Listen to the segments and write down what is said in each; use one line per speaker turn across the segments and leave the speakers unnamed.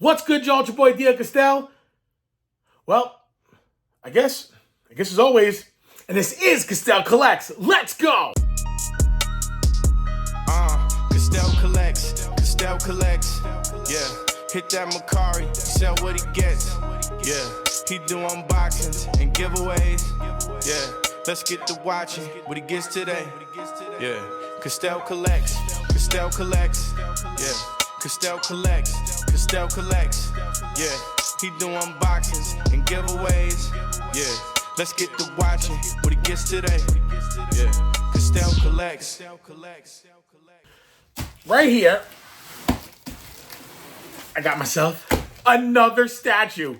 What's good, y'all? It's your boy Dia Castell. Well, I guess as always, and this is Castell Collects. Let's go!
Castell collects, yeah. Hit that Macari, sell what he gets, yeah. He do unboxings and giveaways, yeah. Let's get to watching what he gets today, yeah. Castell collects, yeah. Castell collects, yeah. He do unboxings and giveaways, yeah. Let's get to watching what he gets today, yeah. Castell collects.
Right here, I got myself another statue.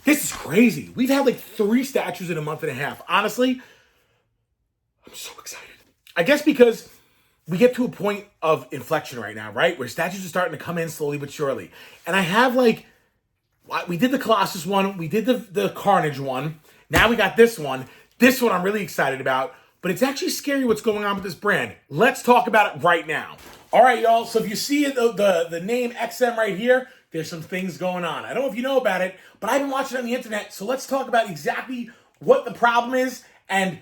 This is crazy. We've had like 3 statues in a month and a half. Honestly, I'm so excited. I guess because we get to a point of inflection right now, right? Where statues are starting to come in slowly but surely. And I have like, we did the Colossus one, we did the Carnage one. Now we got this one. This one I'm really excited about. But it's actually scary what's going on with this brand. Let's talk about it right now. All right, y'all. So if you see the name XM right here, there's some things going on. I don't know if you know about it, but I've been watching it on the internet. So let's talk about exactly what the problem is. And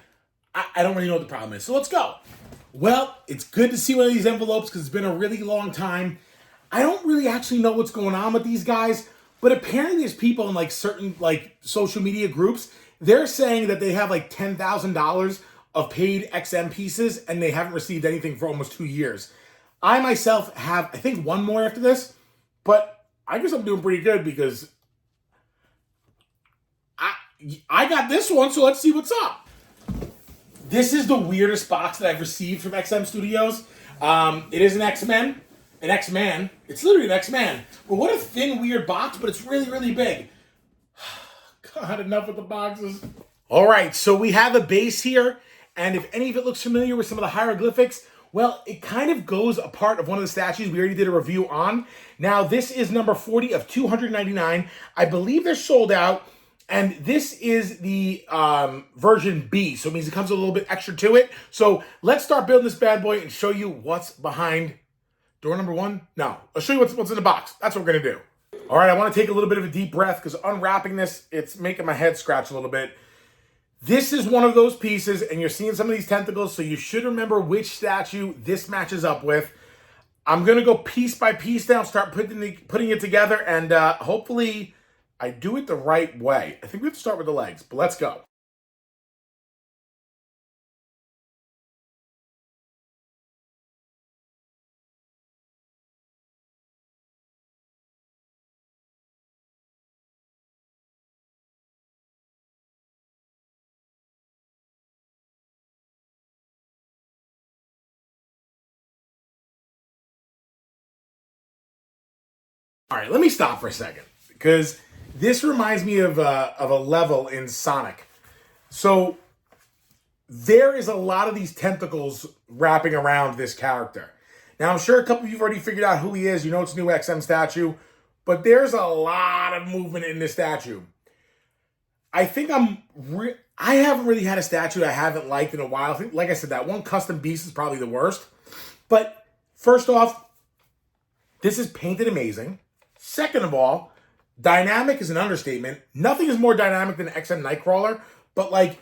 I don't really know what the problem is. So let's go. Well, it's good to see one of these envelopes because it's been a really long time. I don't really actually know what's going on with these guys, but apparently there's people in like certain like social media groups. They're saying that they have like $10,000 of paid XM pieces and they haven't received anything for almost 2 years. I myself have, I think, one more after this, but I guess I'm doing pretty good because I got this one, so let's see what's up. This is the weirdest box that I've received from XM Studios. It is an X-Men, an X-Man. It's literally an X-Man. But what a thin, weird box, but it's really, really big. God, enough with the boxes. All right, so we have a base here, and if any of it looks familiar with some of the hieroglyphics, well, it kind of goes a part of one of the statues we already did a review on. Now, this is number 40 of 299. I believe they're sold out. And this is the version B. So it means it comes a little bit extra to it. So let's start building this bad boy and show you what's behind door number 1. No, I'll show you what's in the box. That's what we're going to do. All right, I want to take a little bit of a deep breath because unwrapping this, it's making my head scratch a little bit. This is one of those pieces, and you're seeing some of these tentacles, so you should remember which statue this matches up with. I'm going to go piece by piece now, start putting it together, and hopefully I do it the right way. I think we have to start with the legs, but let's go. All right, let me stop for a second because this reminds me of a level in Sonic. So there is a lot of these tentacles wrapping around this character. Now, I'm sure a couple of you have already figured out who he is. You know it's a new XM statue, but there's a lot of movement in this statue. I think I haven't really had a statue I haven't liked in a while. I think, like I said, that one custom beast is probably the worst. But first off, this is painted amazing. Second of all, dynamic is an understatement. Nothing is more dynamic than XM Nightcrawler, but like,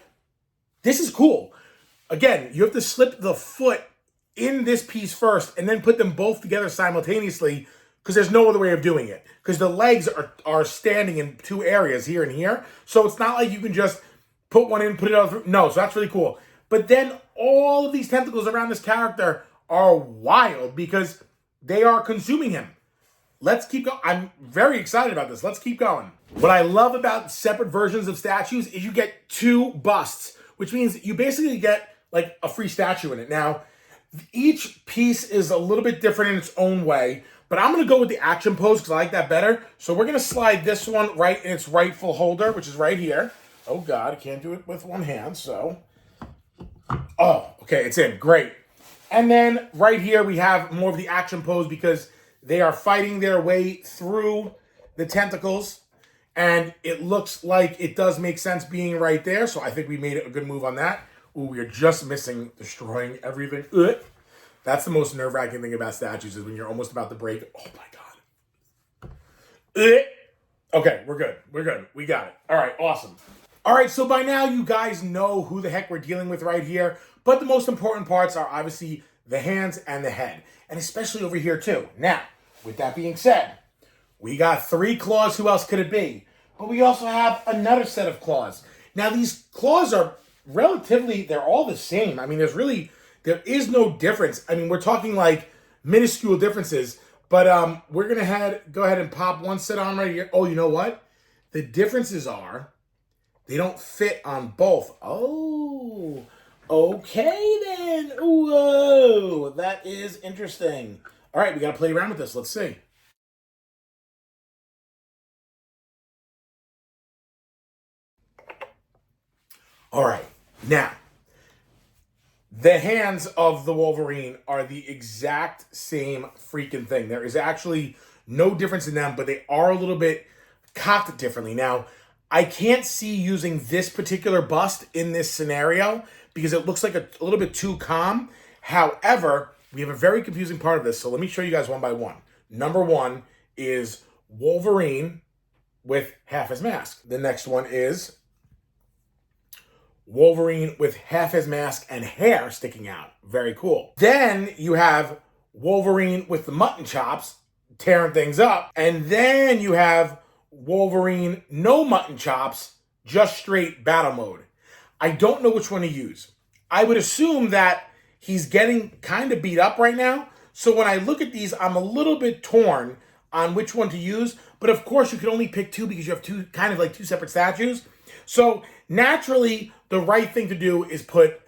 this is cool. Again, you have to slip the foot in this piece first and then put them both together simultaneously because there's no other way of doing it. Because the legs are standing in 2 areas, here and here. So it's not like you can just put one in, put it out through. No, so that's really cool. But then all of these tentacles around this character are wild because they are consuming him. Let's keep going. I'm very excited about this. Let's keep going. What I love about separate versions of statues is you get 2 busts, which means you basically get like a free statue in it. Now, each piece is a little bit different in its own way, but I'm going to go with the action pose because I like that better. So we're going to slide this one right in its rightful holder, which is right here. Oh, God, I can't do it with one hand, so. Oh, okay, it's in. Great. And then right here we have more of the action pose because they are fighting their way through the tentacles, and it looks like it does make sense being right there, so I think we made a good move on that. Ooh, we are just missing destroying everything. Ugh. That's the most nerve-wracking thing about statues is when you're almost about to break. Oh, my Okay, we're good. We're good. We got it. All right, awesome. All right, so by now you guys know who the heck we're dealing with right here, but the most important parts are obviously the hands and the head, and especially over here too. Now, with that being said, we got 3 claws. Who else could it be? But we also have another set of claws. Now, these claws are relatively, they're all the same. I mean, there is no difference. I mean, we're talking like minuscule differences, but we're going to go ahead and pop one set on right here. Oh, you know what? The differences are they don't fit on both. Oh, okay then. Whoa, that is interesting. All right, we got to play around with this. Let's see. All right, now, the hands of the Wolverine are the exact same freaking thing. There is actually no difference in them, but they are a little bit cocked differently. Now, I can't see using this particular bust in this scenario because it looks like a little bit too calm. However, we have a very confusing part of this, so let me show you guys one by one. Number 1 is Wolverine with half his mask. The next one is Wolverine with half his mask and hair sticking out. Very cool. Then you have Wolverine with the mutton chops tearing things up. And then you have Wolverine no mutton chops, just straight battle mode. I don't know which one to use. I would assume that he's getting kind of beat up right now. So when I look at these, I'm a little bit torn on which one to use. But of course, you can only pick 2 because you have two separate statues. So naturally, the right thing to do is put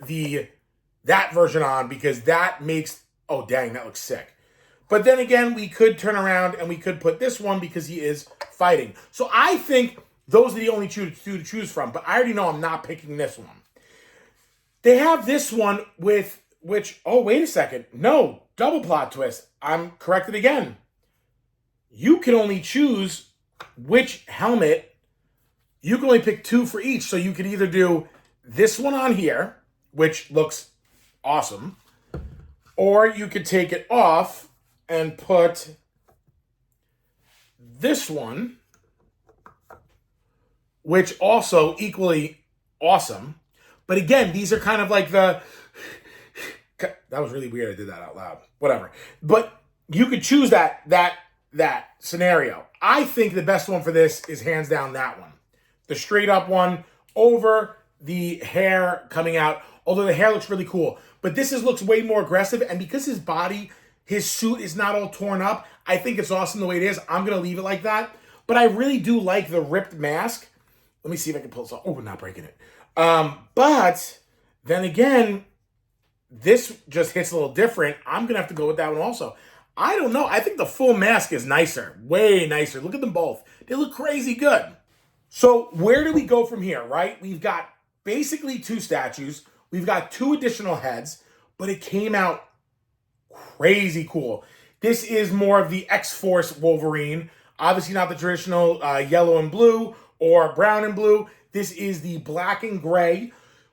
that version on because that makes, oh dang, that looks sick. But then again, we could turn around and we could put this one because he is fighting. So I think those are the only 2 to choose from, but I already know I'm not picking this one. They have this one oh, wait a second. No, double plot twist. I'm corrected again. You can only choose which helmet. You can only pick 2 for each. So you could either do this one on here, which looks awesome, or you could take it off and put this one, which also equally awesome. But again, these are kind of like that was really weird. I did that out loud. Whatever. But you could choose that scenario. I think the best one for this is hands down that one. The straight up one over the hair coming out. Although the hair looks really cool. But this looks way more aggressive. And because his suit is not all torn up, I think it's awesome the way it is. I'm going to leave it like that. But I really do like the ripped mask. Let me see if I can pull this off. Oh, we're not breaking it. But then again, this just hits a little different. I'm going to have to go with that one also. I don't know. I think the full mask is nicer. Way nicer. Look at them both. They look crazy good. So where do we go from here, right? We've got basically 2 statues. We've got 2 additional heads. But it came out crazy cool. This is more of the Xforce Wolverine. Obviously not the traditional yellow and blue or brown and blue. This is the black and gray.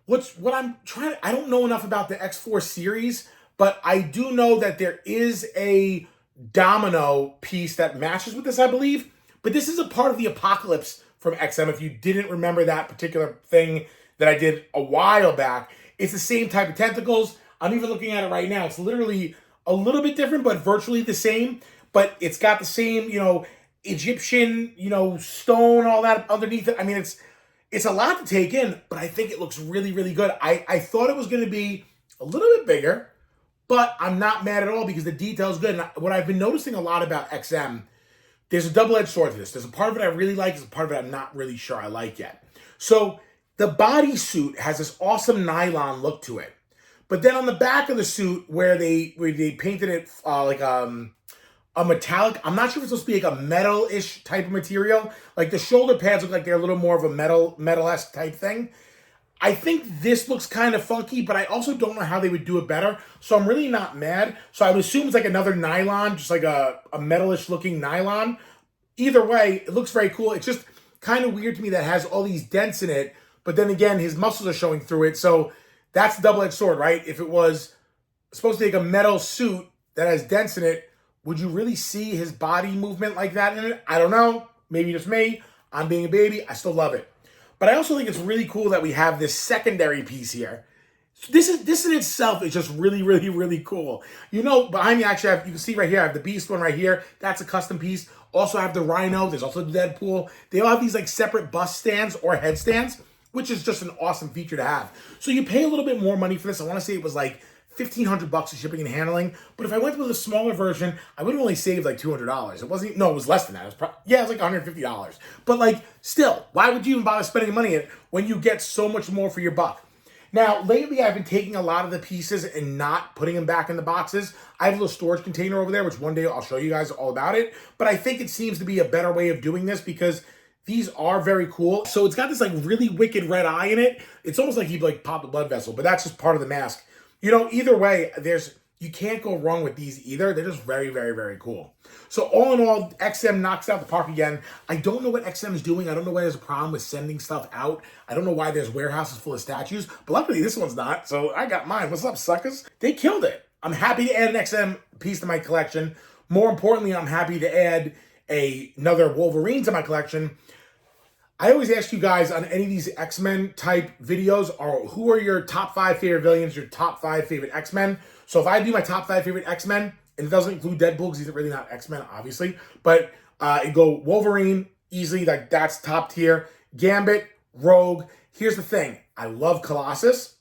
I don't know enough about the Xforce series, but I do know that there is a domino piece that matches with this, I believe. But this is a part of the Apocalypse from XM. If you didn't remember that particular thing that I did a while back, it's the same type of tentacles. I'm even looking at it right now. It's literally a little bit different, but virtually the same. But it's got the same, Egyptian, stone, all that underneath it. I mean, it's a lot to take in, but I think it looks really, really good. I thought it was going to be a little bit bigger, but I'm not mad at all because the detail is good. And what I've been noticing a lot about XM, there's a double-edged sword to this. There's a part of it I really like. There's a part of it I'm not really sure I like yet. So the bodysuit has this awesome nylon look to it. But then on the back of the suit where they painted it like a metallic, I'm not sure if it's supposed to be like a metal-ish type of material. Like the shoulder pads look like they're a little more of a metal-esque type thing. I think this looks kind of funky, but I also don't know how they would do it better. So I'm really not mad. So I would assume it's like another nylon, just like a metalish looking nylon. Either way, it looks very cool. It's just kind of weird to me that it has all these dents in it. But then again, his muscles are showing through it. So that's a double-edged sword, right? If it was supposed to be like a metal suit that has dents in it, would you really see his body movement like that in it? I don't know. Maybe just me. I'm being a baby. I still love it. But I also think it's really cool that we have this secondary piece here. This in itself is just really, really, really cool. You know, behind me, actually, you can see right here, I have the Beast one right here. That's a custom piece. Also, I have the Rhino. There's also the Deadpool. They all have these like separate bust stands or headstands, which is just an awesome feature to have. So you pay a little bit more money for this. I want to say it was like $1,500 for shipping and handling. But if I went with a smaller version, I would have only saved like $200. It wasn't, no, it was less than that. It was it was like $150. But like, still, why would you even bother spending money in it when you get so much more for your buck? Now, lately, I've been taking a lot of the pieces and not putting them back in the boxes. I have a little storage container over there, which one day I'll show you guys all about it. But I think it seems to be a better way of doing this because these are very cool. So it's got this like really wicked red eye in it. It's almost like he like popped a blood vessel, but that's just part of the mask. You know, either way, you can't go wrong with these either. They're just very, very, very cool. So all in all, XM knocks out the park again. I don't know what XM is doing. I don't know why there's a problem with sending stuff out. I don't know why there's warehouses full of statues. But luckily, this one's not. So I got mine. What's up, suckers? They killed it. I'm happy to add an XM piece to my collection. More importantly, I'm happy to add another Wolverine to my collection. I always ask you guys on any of these X-Men type videos, who are your top 5 favorite villains, your top 5 favorite X-Men? So if I do my top 5 favorite X-Men, and it doesn't include Deadpool because he's really not X-Men, obviously, but it go Wolverine, easily, like that's top tier. Gambit, Rogue. Here's the thing. I love Colossus,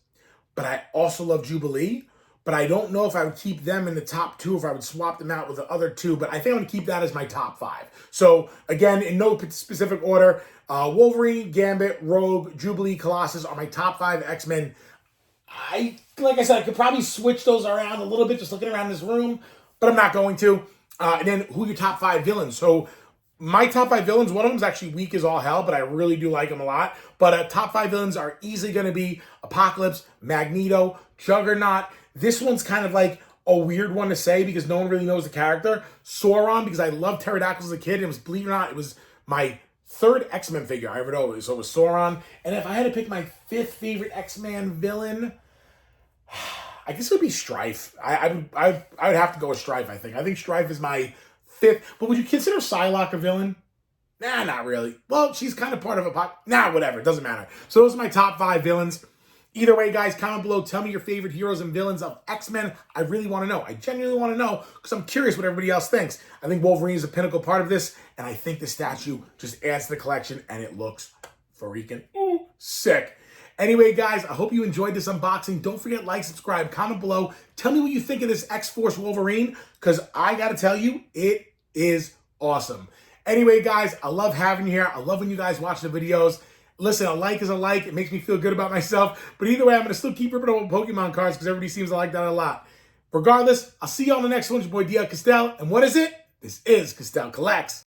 but I also love Jubilee. But I don't know if I would keep them in the top 2, if I would swap them out with the other 2. But I think I'm going to keep that as my top 5. So, again, in no specific order, Wolverine, Gambit, Rogue, Jubilee, Colossus are my top 5 X-Men. Like I said, I could probably switch those around a little bit just looking around this room, but I'm not going to. And then who are your top 5 villains? So, my top 5 villains, one of them is actually weak as all hell, but I really do like him a lot. But top 5 villains are easily going to be Apocalypse, Magneto, Juggernaut. This one's kind of like a weird one to say because no one really knows the character. Sauron, because I loved pterodactyls as a kid. It was, believe it or not, it was my 3rd X-Men figure I ever know. So it was Sauron. And if I had to pick my 5th favorite X-Men villain, I guess it would be Strife. I would have to go with Strife, I think. I think Strife is my 5th. But would you consider Psylocke a villain? Nah, not really. Well, she's kind of part of whatever. It doesn't matter. So those are my top 5 villains. Either way, guys, comment below. Tell me your favorite heroes and villains of X-Men. I really want to know. I genuinely want to know because I'm curious what everybody else thinks. I think Wolverine is a pinnacle part of this, and I think the statue just adds to the collection, and it looks freaking sick. Anyway, guys, I hope you enjoyed this unboxing. Don't forget, like, subscribe, comment below. Tell me what you think of this Xforce Wolverine because I got to tell you, it is awesome. Anyway, guys, I love having you here. I love when you guys watch the videos. Listen, a like is a like. It makes me feel good about myself. But either way, I'm going to still keep ripping over Pokemon cards because everybody seems to like that a lot. Regardless, I'll see you on the next one. It's your boy, Dia Castell. And what is it? This is Castell Collects.